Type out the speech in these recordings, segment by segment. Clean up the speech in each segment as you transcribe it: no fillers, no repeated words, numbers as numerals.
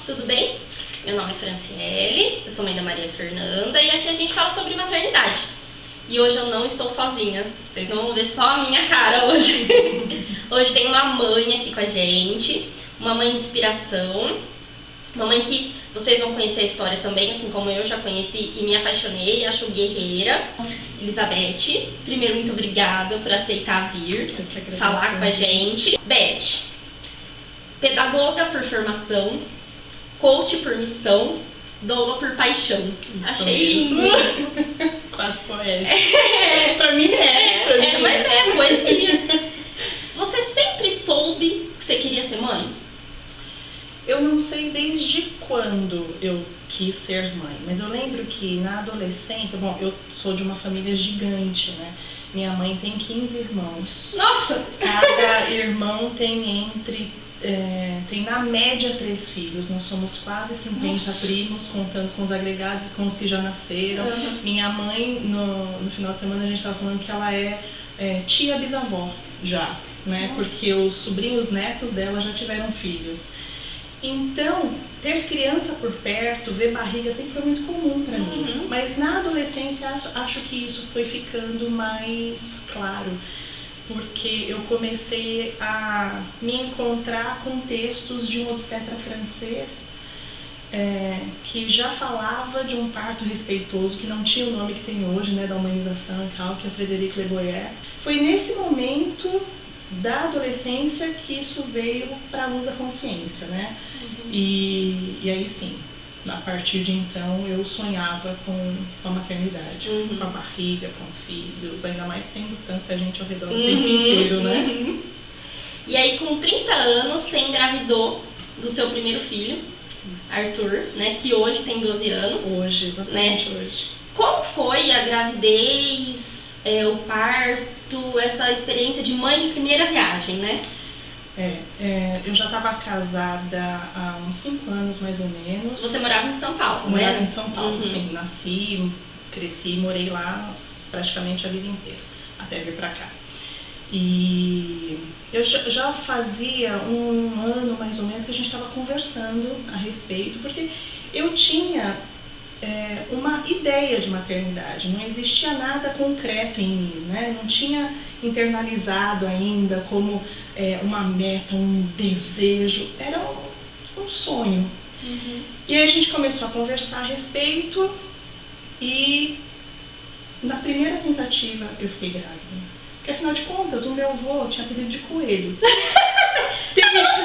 tudo bem? Meu nome é Franciele, eu sou mãe da Maria Fernanda e aqui a gente fala sobre maternidade. E hoje eu não estou sozinha, vocês não vão ver só a minha cara hoje. Hoje tem uma mãe aqui com a gente, uma mãe de inspiração, uma mãe que vocês vão conhecer a história também, assim como eu já conheci e me apaixonei, acho guerreira. Elizabeth, primeiro muito obrigada por aceitar vir falar com a gente. Beth, pedagoga por formação, coach por missão, doula por paixão. Isso Achei mesmo. lindo. Quase poético. Pra mim é. Mas é poesia. Você sempre soube que você queria ser mãe? Eu não sei desde quando eu quis ser mãe, mas eu lembro que na adolescência, bom, eu sou de uma família gigante, né? Minha mãe tem 15 irmãos. Nossa! Cada irmão tem tem na média 3 filhos. Nós somos quase 50 primos, contando com os agregados e com os que já nasceram. Uhum. Minha mãe, no final de semana, a gente estava falando que ela é tia bisavó já, né? Porque os sobrinhos netos dela já tiveram filhos. Então, ter criança por perto, ver barriga, sempre foi muito comum para mim. Mas na adolescência, acho que isso foi ficando mais claro. Porque eu comecei a me encontrar com textos de um obstetra francês que já falava de um parto respeitoso, que não tinha o nome que tem hoje, né, da humanização e tal, que é o Frédéric Leboyer. Foi nesse momento da adolescência que isso veio para a luz da consciência, né? E aí sim, a partir de então eu sonhava com a maternidade, com a barriga, com filhos, ainda mais tendo tanta gente ao redor o tempo inteiro, né? E aí com 30 anos você engravidou do seu primeiro filho, Arthur, né? Que hoje tem 12 anos. Hoje, exatamente, né? hoje. Como foi a gravidez, o parto, essa experiência de mãe de primeira viagem, né? Eu já estava casada há uns 5 anos, mais ou menos. Você morava em São Paulo, né? Morava em São Paulo, sim. Nasci, cresci e morei lá praticamente a vida inteira, até vir pra cá. E eu já fazia um ano, mais ou menos, que a gente estava conversando a respeito, porque eu tinha uma ideia de maternidade, não existia nada concreto em mim, né? Não tinha internalizado ainda como uma meta, um desejo, era um sonho. E aí a gente começou a conversar a respeito e na primeira tentativa eu fiquei grávida. Porque afinal de contas, o meu avô tinha apelido de coelho.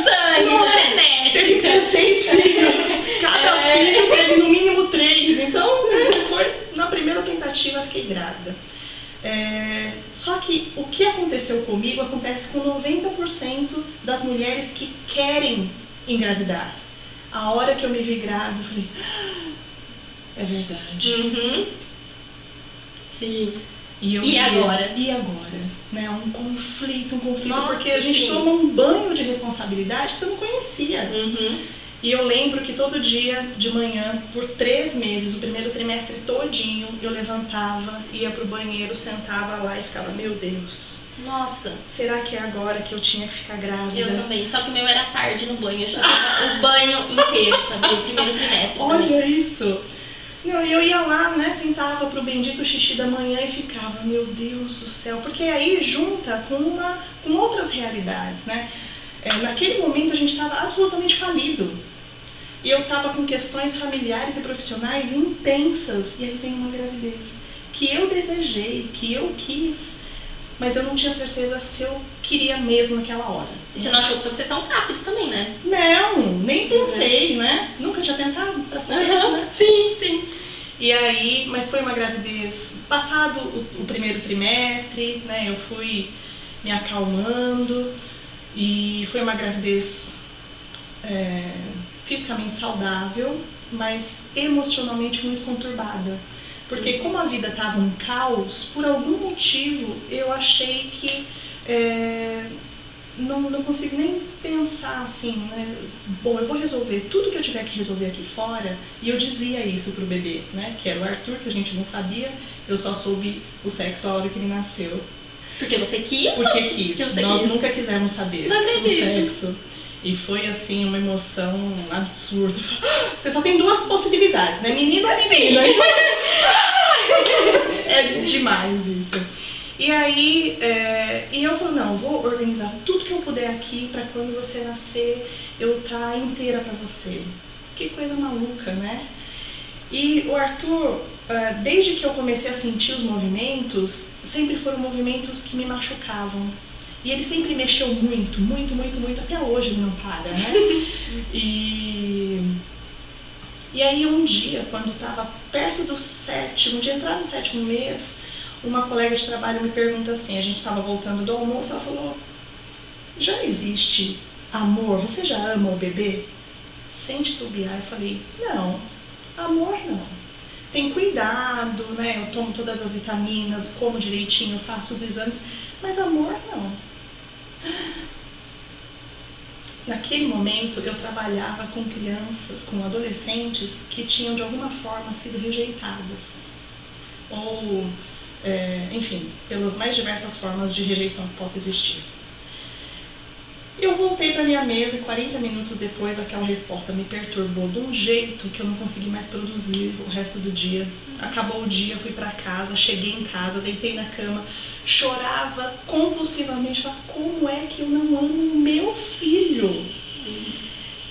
Sangue, teve 16 filhos, cada filho teve no mínimo 3, então na primeira tentativa eu fiquei grávida. Só que o que aconteceu comigo acontece com 90% das mulheres que querem engravidar. A hora que eu me vi grávida, eu falei, é verdade. Sim. E agora? Né? Um conflito, Nossa, porque a gente toma um banho de responsabilidade que eu não conhecia. E eu lembro que todo dia de manhã, por 3 meses, o primeiro trimestre todinho, eu levantava, ia pro banheiro, sentava lá e ficava, meu Deus. Nossa. Será que é agora que eu tinha que ficar grávida? Eu também, só que o meu era tarde no banho, eu já tava o banho inteiro, sabe? O primeiro trimestre. Olha também. isso! Não, eu ia lá, né, sentava pro bendito xixi da manhã e ficava, meu Deus do céu, porque aí junta com outras realidades, né? Naquele momento a gente estava absolutamente falido. E eu estava com questões familiares e profissionais intensas, e aí vem uma gravidez que eu desejei, que eu quis, mas eu não tinha certeza se eu queria mesmo naquela hora. E você não achou que fosse tão rápido também, né? Não, nem pensei, né? Nunca tinha tentado pra saber, né? Sim. E aí, mas foi uma gravidez, passado o primeiro trimestre, né? Eu fui me acalmando e foi uma gravidez fisicamente saudável, mas emocionalmente muito conturbada. Porque como a vida estava um caos, por algum motivo eu achei que não consigo nem pensar assim, né? Bom, eu vou resolver tudo que eu tiver que resolver aqui fora. E eu dizia isso pro bebê, né? Que era o Arthur, que a gente não sabia. Eu só soube o sexo a hora que ele nasceu. Porque você quis? Porque quis. Nós nunca quisemos saber Não acredito. o sexo. E foi assim, uma emoção absurda. Você só tem duas possibilidades, né? Menino ou menina. É demais isso. E aí, e eu falei, não, vou organizar tudo que eu puder aqui pra quando você nascer, eu estar inteira pra você. Que coisa maluca, né? E o Arthur, desde que eu comecei a sentir os movimentos, sempre foram movimentos que me machucavam. E ele sempre mexeu muito, muito, muito, muito, até hoje ele não para, né? E aí um dia, quando estava perto do sétimo, de entrar no sétimo mês, uma colega de trabalho me pergunta assim, a gente estava voltando do almoço, ela falou, já existe amor? Você já ama o bebê? Sem titubear, eu falei, não, amor não. Tem cuidado, né? Eu tomo todas as vitaminas, como direitinho, faço os exames, mas amor não. Naquele momento eu trabalhava com crianças, com adolescentes que tinham de alguma forma sido rejeitadas. Ou, enfim, pelas mais diversas formas de rejeição que possa existir. Eu voltei para minha mesa e 40 minutos depois aquela resposta me perturbou de um jeito que eu não consegui mais produzir o resto do dia. Acabou o dia, fui para casa, cheguei em casa, deitei na cama, chorava compulsivamente, falava, como é que eu não amo meu filho?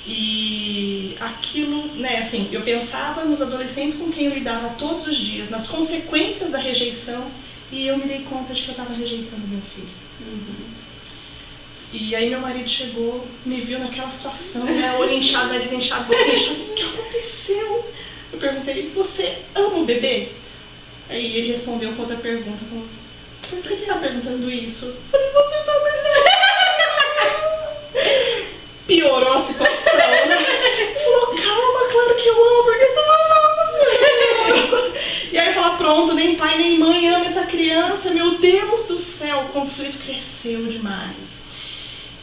E aquilo, né, assim, eu pensava nos adolescentes com quem eu lidava todos os dias, nas consequências da rejeição, e eu me dei conta de que eu estava rejeitando meu filho. E aí meu marido chegou, me viu naquela situação, né, olho inchado, nariz inchado, boca inchada, o que aconteceu? Eu perguntei, você ama o bebê? Aí ele respondeu com outra pergunta, por que você está perguntando isso? Eu falei, você tá melhor. Piorou a situação, né? Ele falou, calma, claro que eu amo, porque você ama. E aí fala, pronto, nem pai nem mãe ama essa criança, meu Deus do céu, o conflito cresceu demais.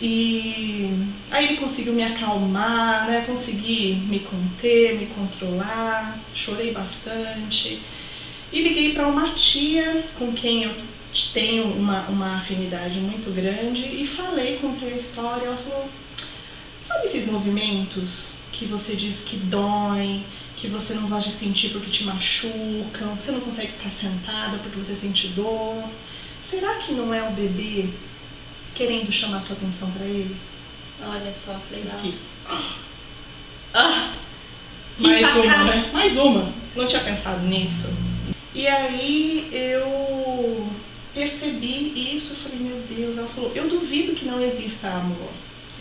E aí ele conseguiu me acalmar, né? Consegui me conter, me controlar, chorei bastante. E liguei para uma tia com quem eu tenho uma afinidade muito grande e falei, contei a história. Ela falou, sabe esses movimentos que você diz que doem, que você não gosta de sentir porque te machucam, que você não consegue ficar sentada porque você sente dor? Será que não é o bebê querendo chamar sua atenção para ele? Olha só, que legal. Fiz. Mais uma, né? Mais uma. Não tinha pensado nisso. E aí eu percebi isso e falei, meu Deus, ela falou, eu duvido que não exista amor.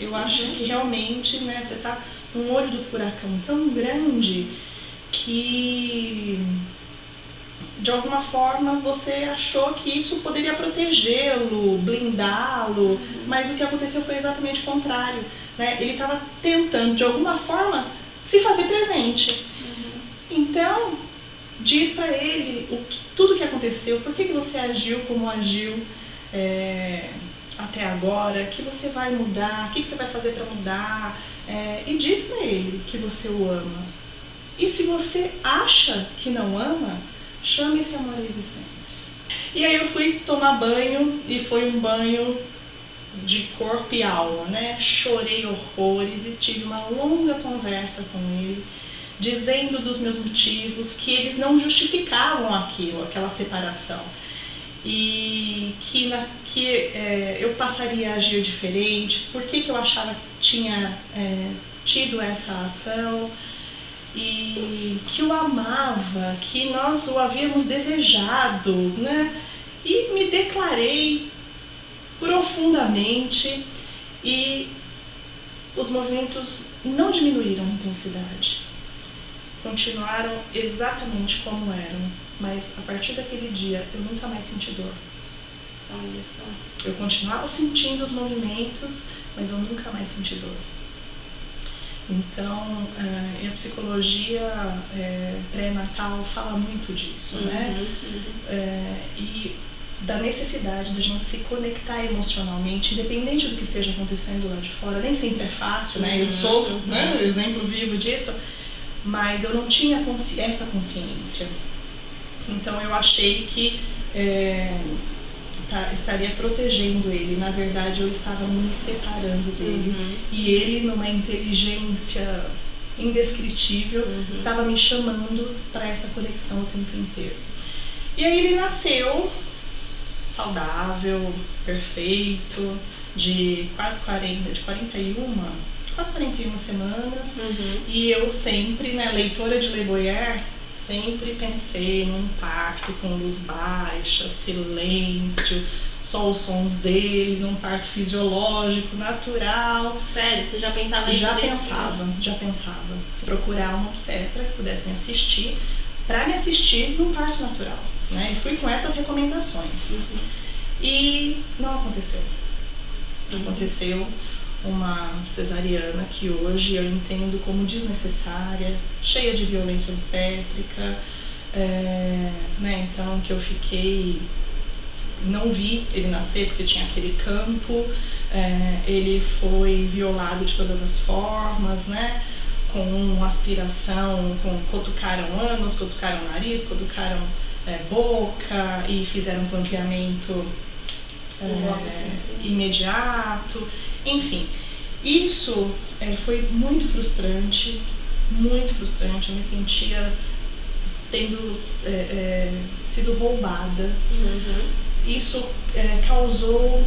Eu acho que realmente, né, você tá num olho do furacão tão grande que de alguma forma você achou que isso poderia protegê-lo, blindá-lo, mas o que aconteceu foi exatamente o contrário, né? Ele estava tentando de alguma forma se fazer presente. Então, diz para ele tudo o que aconteceu, por que você agiu como agiu até agora, que você vai mudar, o que você vai fazer para mudar, e diz para ele que você o ama. E se você acha que não ama, chame esse amor à existência. E aí eu fui tomar banho e foi um banho de corpo e alma, né? Chorei horrores e tive uma longa conversa com ele, dizendo dos meus motivos, que eles não justificavam aquela separação. E que eu passaria a agir diferente, por que eu achava que tinha tido essa ação, e que o amava, que nós o havíamos desejado, né? E me declarei profundamente e os movimentos não diminuíram a intensidade. Continuaram exatamente como eram, mas a partir daquele dia eu nunca mais senti dor. Olha só. Eu continuava sentindo os movimentos, mas eu nunca mais senti dor. Então, a psicologia pré-natal fala muito disso, né? E da necessidade da gente se conectar emocionalmente, independente do que esteja acontecendo lá de fora. Nem sempre é fácil, né? Eu sou né, um exemplo vivo disso, mas eu não tinha essa consciência. Então eu achei que estaria protegendo ele. Na verdade, eu estava me separando dele. E ele, numa inteligência indescritível, estava me chamando para essa conexão o tempo inteiro. E aí ele nasceu saudável, perfeito, de quase 41 semanas. E eu sempre, né, leitora de Le Boyer, sempre pensei num parto com luz baixa, silêncio, só os sons dele, num parto fisiológico, natural. Sério? Você já pensava isso? Já pensava. Procurar uma obstetra que pudesse me assistir, para me assistir num parto natural, né? E fui com essas recomendações. E não aconteceu. Aconteceu uma cesariana que hoje eu entendo como desnecessária, cheia de violência obstétrica, né? Então que eu fiquei, não vi ele nascer porque tinha aquele campo, ele foi violado de todas as formas, né? Com aspiração, cutucaram ânus, cutucaram nariz, cutucaram boca e fizeram um clampeamento imediato. Enfim, isso foi muito frustrante, eu me sentia tendo sido roubada. Isso causou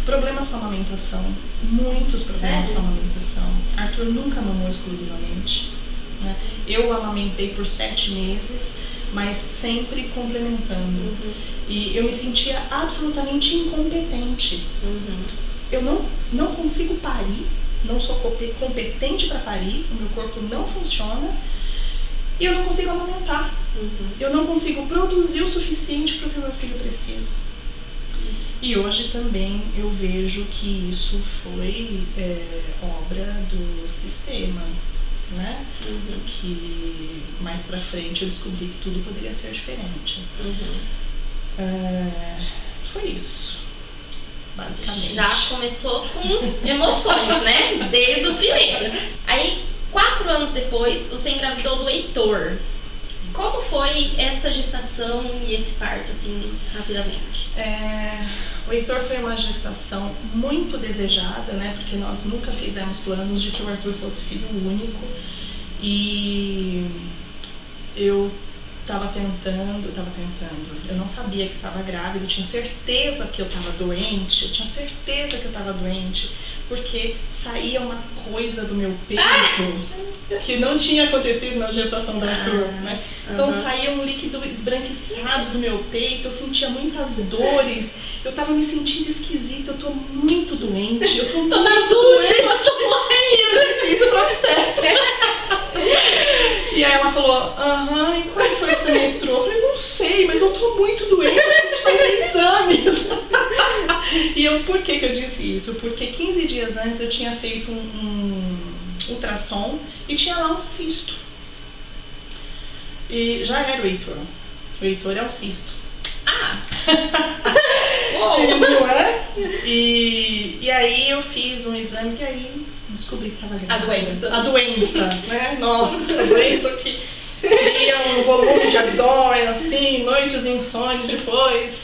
problemas com a amamentação, muitos problemas com a amamentação. Arthur nunca mamou exclusivamente, né? Eu amamentei por 7 meses, mas sempre complementando. E eu me sentia absolutamente incompetente. Eu não consigo parir, não sou competente para parir, o meu corpo não funciona e eu não consigo amamentar. Eu não consigo produzir o suficiente para o que o meu filho precisa. E hoje também eu vejo que isso foi obra do sistema, né? Que mais pra frente eu descobri que tudo poderia ser diferente. Foi isso, basicamente. Já começou com emoções, né? Desde o primeiro. Aí, 4 anos depois, você engravidou do Heitor. Como foi essa gestação e esse parto, assim, rapidamente? O Heitor foi uma gestação muito desejada, né? Porque nós nunca fizemos planos de que o Arthur fosse filho único. E eu estava tentando. Eu não sabia que estava grávida, eu tinha certeza que eu estava doente. Porque saía uma coisa do meu peito que não tinha acontecido na gestação do Arthur, né? Então saía um líquido esbranquiçado do meu peito, eu sentia muitas dores, eu tava me sentindo esquisita, eu tô muito doente, eu tô muito doente, eu tô morrendo. E eu disse isso pra obstetra. E aí ela falou, e como foi que você menstruou? Eu falei, não sei, mas eu tô muito doente, eu preciso de fazer exames. E por que eu disse isso? Porque 15 dias antes eu tinha feito um ultrassom e tinha lá um cisto. E já era o Heitor. O Heitor é um cisto. Não é? E aí eu fiz um exame que aí descobri que estava grávida. A doença, né? Nossa, a doença que cria um volume de abdômen, assim, noites de insônia depois.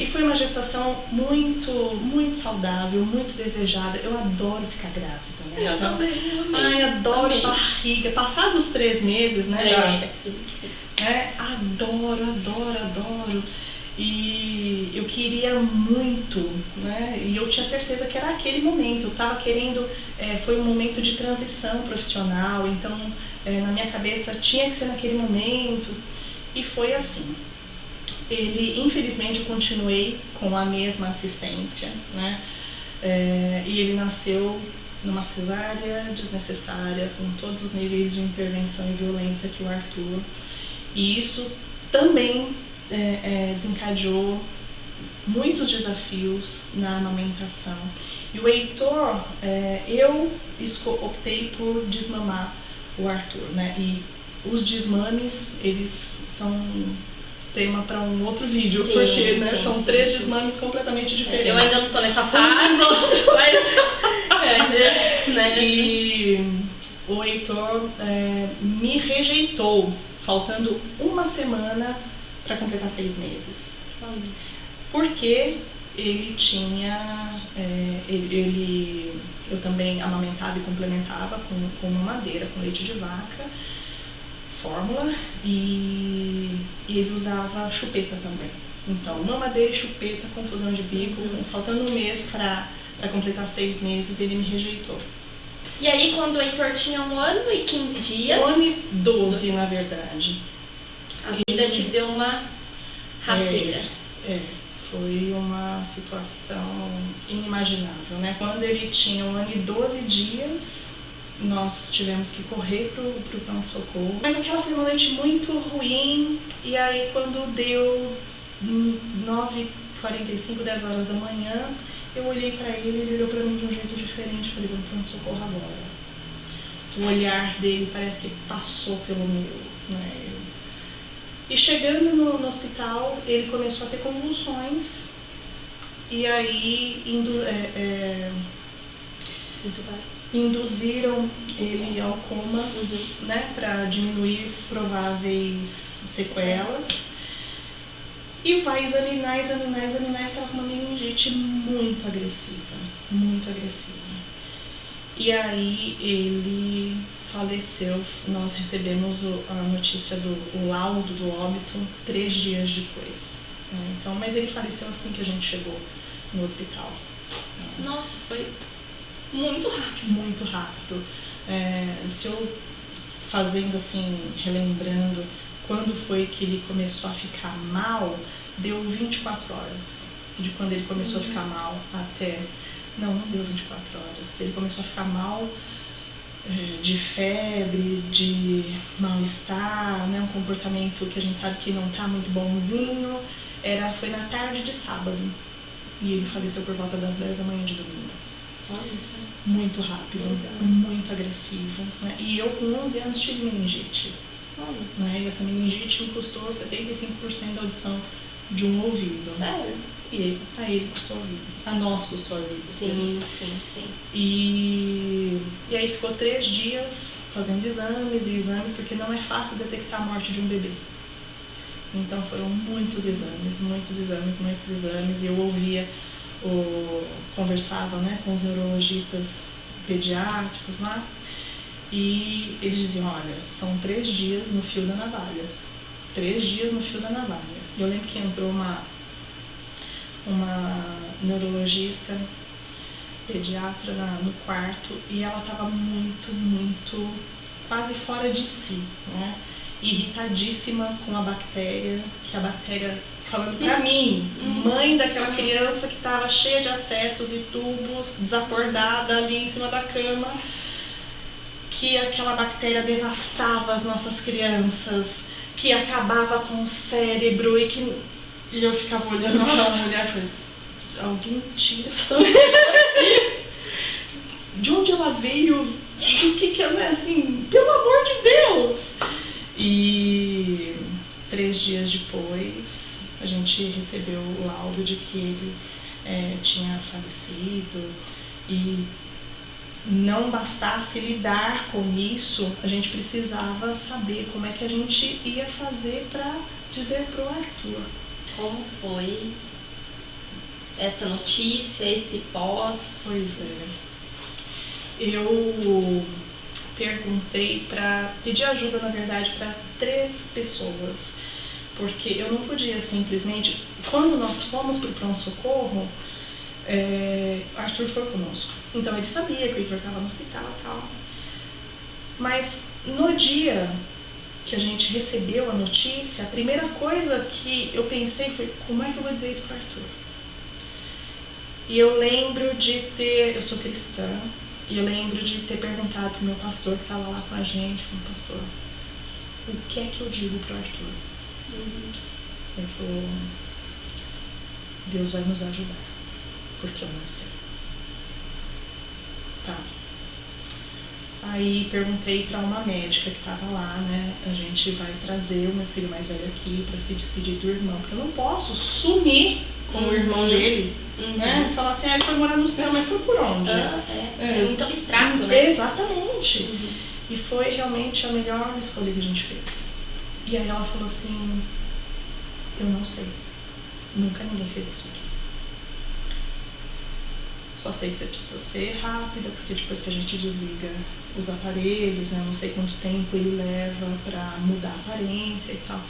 E foi uma gestação muito, muito saudável, muito desejada. Eu adoro ficar grávida, né? Eu também. Adoro barriga. Passados os 3 meses, né? Adoro. E eu queria muito, né? E eu tinha certeza que era aquele momento. Eu tava querendo, foi um momento de transição profissional, então na minha cabeça tinha que ser naquele momento. E foi assim. Ele, infelizmente, eu continuei com a mesma assistência, né? E ele nasceu numa cesárea desnecessária, com todos os níveis de intervenção e violência que o Arthur. E isso também desencadeou muitos desafios na amamentação. E o Heitor, eu optei por desmamar o Arthur, né? E os desmames, eles são tema para um outro vídeo, porque né, são 3 desmames completamente diferentes. Eu ainda não tô nessa fase, né? E o Heitor me rejeitou, faltando 1 semana para completar 6 meses. porque ele tinha, eu também amamentava e complementava com mamadeira, com leite de vaca, fórmula, e ele usava chupeta também. Então, mamadeira e chupeta, confusão de bico, faltando um mês para completar 6 meses, ele me rejeitou. E aí, quando o Heitor tinha 1 ano e 15 dias... 1 ano e 12, na verdade. A vida te deu uma rasteira. Foi uma situação inimaginável, né? Quando ele tinha 1 ano e 12 dias, nós tivemos que correr pro pronto-socorro. Mas aquela foi uma noite muito ruim, e aí quando deu 9h45, 10 horas da manhã, eu olhei pra ele olhou pra mim de um jeito diferente, falei, vamos pronto-socorro agora. O olhar dele parece que passou pelo meu, né? E chegando no hospital, ele começou a ter convulsões, e aí induziram ele ao coma, né, para diminuir prováveis sequelas. E vai examinar, aquela uma meningite muito agressiva, muito agressiva. E aí ele faleceu, nós recebemos a notícia do laudo do óbito 3 dias depois. Então, mas ele faleceu assim que a gente chegou no hospital. Nossa, foi muito rápido. Muito rápido. Se eu fazendo assim, relembrando quando foi que ele começou a ficar mal, deu 24 horas de quando ele começou a ficar mal até... Não deu 24 horas. Ele começou a ficar mal de febre, de mal-estar, né? Um comportamento que a gente sabe que não tá muito bonzinho. Foi na tarde de sábado. E ele faleceu por volta das 10 da manhã de domingo. Muito rápido, muito agressivo, né? E eu com 11 anos tive meningite. Né? E essa meningite me custou 75% da audição de um ouvido. Sério? E a ele custou a vida. A nós custou a vida. Sim. E aí ficou 3 dias fazendo exames, porque não é fácil detectar a morte de um bebê. Então foram muitos exames. E eu ouvia, conversava, né, com os neurologistas pediátricos lá. E eles diziam, olha, são 3 dias no fio da navalha. 3 dias no fio da navalha. Eu lembro que entrou uma neurologista pediatra no quarto e ela estava muito, quase fora de si, né? Irritadíssima com a bactéria, falando pra mim, mãe daquela criança que estava cheia de acessos e tubos, desacordada ali em cima da cama, que aquela bactéria devastava as nossas crianças, que acabava com o cérebro e eu ficava olhando aquela mulher e falei, alguém tira essa mulher? De onde ela veio? O que ela é assim? Pelo amor de Deus! E 3 dias depois a gente recebeu o laudo de que ele tinha falecido. E não bastasse lidar com isso, a gente precisava saber como é que a gente ia fazer para dizer pro Arthur. Como foi essa notícia, esse pós? Pois é. Eu perguntei para pedir ajuda, na verdade, para 3 pessoas, porque eu não podia simplesmente... Quando nós fomos para o pronto-socorro, Arthur foi conosco. Então ele sabia que o Heitor estava no hospital e tal. Mas no dia que a gente recebeu a notícia, a primeira coisa que eu pensei foi, como é que eu vou dizer isso para Arthur? E eu lembro de eu sou cristã, e eu lembro de ter perguntado pro meu pastor que estava lá com a gente, como pastor, o que é que eu digo pro Arthur? Ele falou, Deus vai nos ajudar, porque eu não sei. Tá. Aí perguntei para uma médica que estava lá, né? A gente vai trazer o meu filho mais velho aqui para se despedir do irmão, porque eu não posso sumir com o irmão dele, né? Falar assim, ele foi morar no céu, mas foi por onde? É muito abstrato, né? Exatamente. E foi realmente a melhor escolha que a gente fez. E aí ela falou assim, eu não sei. nunca ninguém fez isso aqui. Só sei que você precisa ser rápida, porque depois que a gente desliga os aparelhos, né, eu não sei quanto tempo ele leva pra mudar a aparência e tal.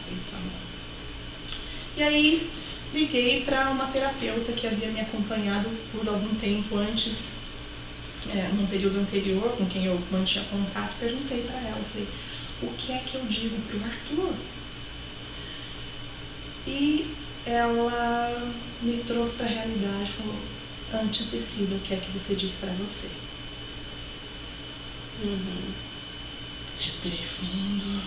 E aí, liguei para uma terapeuta que havia me acompanhado por algum tempo antes, num período anterior, com quem eu mantinha contato. Perguntei para ela, falei, o que é que eu digo pro Arthur? E ela me trouxe para a realidade, falou, antes decida o que é que você diz para você. Respirei fundo.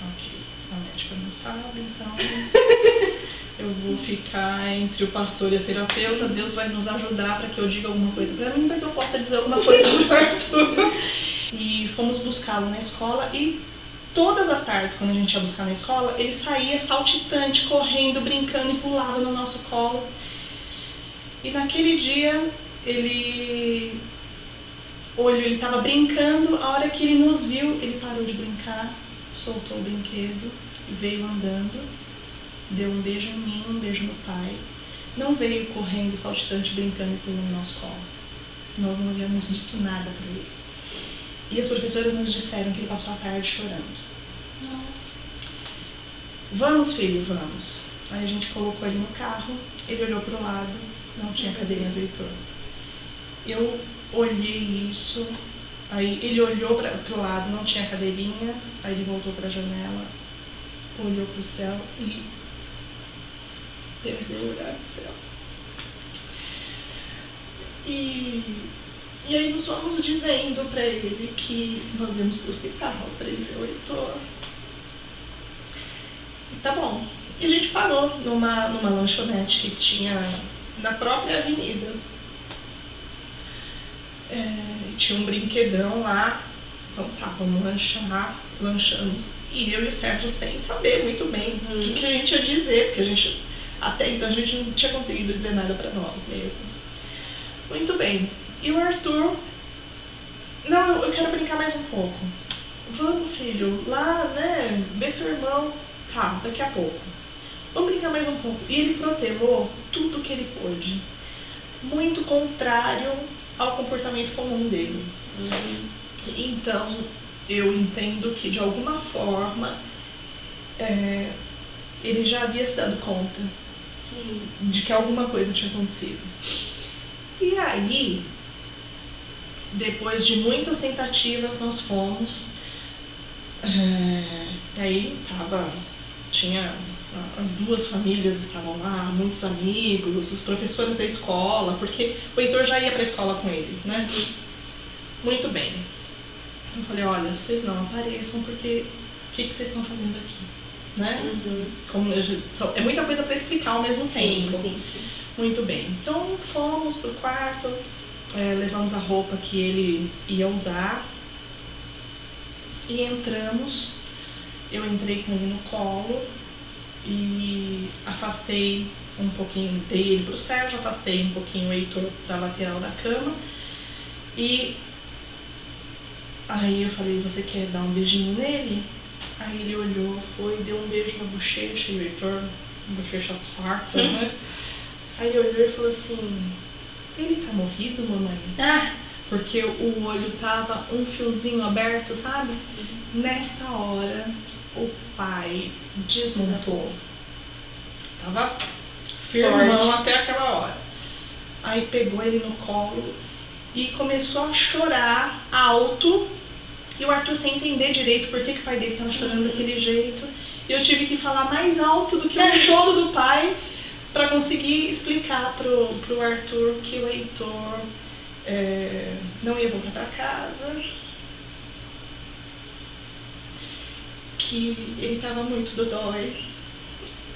Ok, a médica não sabe, então eu vou ficar entre o pastor e a terapeuta. Deus vai nos ajudar para que eu diga alguma coisa para mim, para que eu possa dizer alguma coisa pro Arthur. E fomos buscá-lo na escola e todas as tardes, quando a gente ia buscar na escola, ele saía saltitante, correndo, brincando e pulava no nosso colo. E naquele dia, ele estava brincando, a hora que ele nos viu, ele parou de brincar, soltou o brinquedo, veio andando, deu um beijo em mim, um beijo no pai. Não veio correndo, saltitante, brincando e pulando no nosso colo. Nós não havíamos dito nada para ele. E as professoras nos disseram que ele passou a tarde chorando. Nossa. Vamos, filho, vamos. Aí a gente colocou ele no carro, ele olhou pro lado, não tinha cadeirinha do Heitor. Eu olhei isso, aí ele olhou pro lado, não tinha cadeirinha, aí ele voltou pra janela, olhou pro céu e perdeu o olhar do céu. E aí nós fomos dizendo pra ele que nós íamos pro hospital pra ele ver o Heitor. E tá bom. E a gente parou numa lanchonete que tinha na própria avenida. Tinha um brinquedão lá. Então tá, vamos lanchar. Lanchamos. E eu e o Sérgio sem saber muito bem o que a gente ia dizer, porque a gente, até então, a gente não tinha conseguido dizer nada pra nós mesmos. Muito bem. E o Arthur, não, eu quero brincar mais um pouco. Vamos, filho, lá, né, ver seu irmão. Tá, daqui a pouco. Vamos brincar mais um pouco. E ele protelou tudo que ele pôde. Muito contrário ao comportamento comum dele. Então, eu entendo que, de alguma forma, ele já havia se dado conta de que alguma coisa tinha acontecido. E aí, depois de muitas tentativas, nós fomos. Aí tinha as duas famílias estavam lá, muitos amigos, os professores da escola, porque o Heitor já ia para a escola com ele, né? Muito bem. Eu falei, olha, vocês não apareçam porque o que vocês estão fazendo aqui, né? É muita coisa para explicar ao mesmo tempo. Sim. Muito bem. Então fomos pro quarto, levamos a roupa que ele ia usar e entramos. Eu entrei com ele no colo e afastei um pouquinho, dei ele pro Sérgio, afastei um pouquinho o Heitor da lateral da cama. E aí eu falei, você quer dar um beijinho nele? Aí ele olhou, foi, deu um beijo na bochecha, e o Heitor, bochechas fartas, né? Aí ele olhou e falou assim, ele tá morrido, mamãe? Porque o olho tava um fiozinho aberto, sabe? Nesta hora, o pai desmontou. Tava firmão até aquela hora. Aí pegou ele no colo e começou a chorar alto. E o Arthur sem entender direito por que o pai dele tava chorando daquele jeito. E eu tive que falar mais alto do que o choro do pai para conseguir explicar pro Arthur que o Heitor não ia voltar para casa, que ele estava muito dodói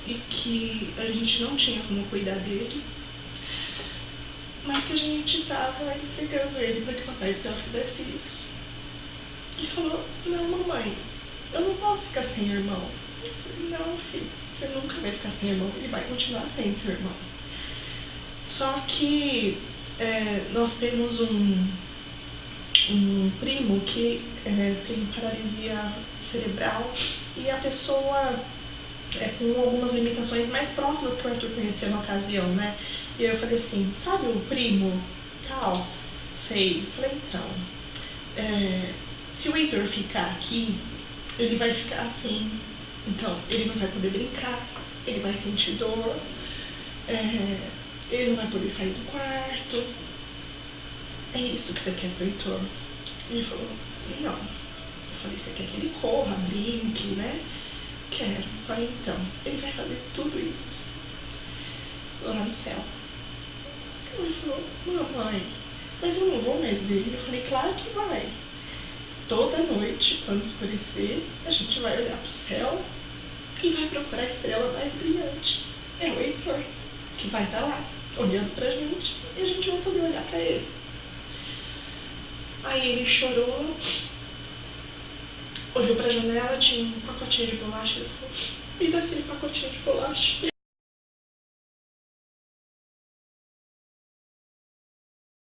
e que a gente não tinha como cuidar dele, mas que a gente estava entregando ele para que o Papai do Céu fizesse isso. Ele falou, não, mamãe, eu não posso ficar sem irmão. Eu falei, não, filho, você nunca vai ficar sem irmão, ele vai continuar sendo seu irmão. Só que nós temos um primo que tem paralisia cerebral e a pessoa com algumas limitações mais próximas que o Arthur conhecia na ocasião, né? E eu falei assim, sabe o primo tal? Sei. Falei, então, se o Heitor ficar aqui, ele vai ficar assim. Então, ele não vai poder brincar, ele vai sentir dor, ele não vai poder sair do quarto. É isso que você quer pro Heitor? Ele falou, não. Eu falei, você quer que ele corra, brinque, né? Quero. Eu falei, então, ele vai fazer tudo isso lá no céu. Ele falou, mamãe, mas eu não vou mais ver ele. Eu falei, claro que vai. Toda noite, quando escurecer, a gente vai olhar pro céu e vai procurar a estrela mais brilhante. É o Heitor, que vai estar lá, olhando pra gente, e a gente vai poder olhar pra ele. Aí ele chorou, olhou pra janela, tinha um pacotinho de bolacha, ele falou, me dá aquele pacotinho de bolacha.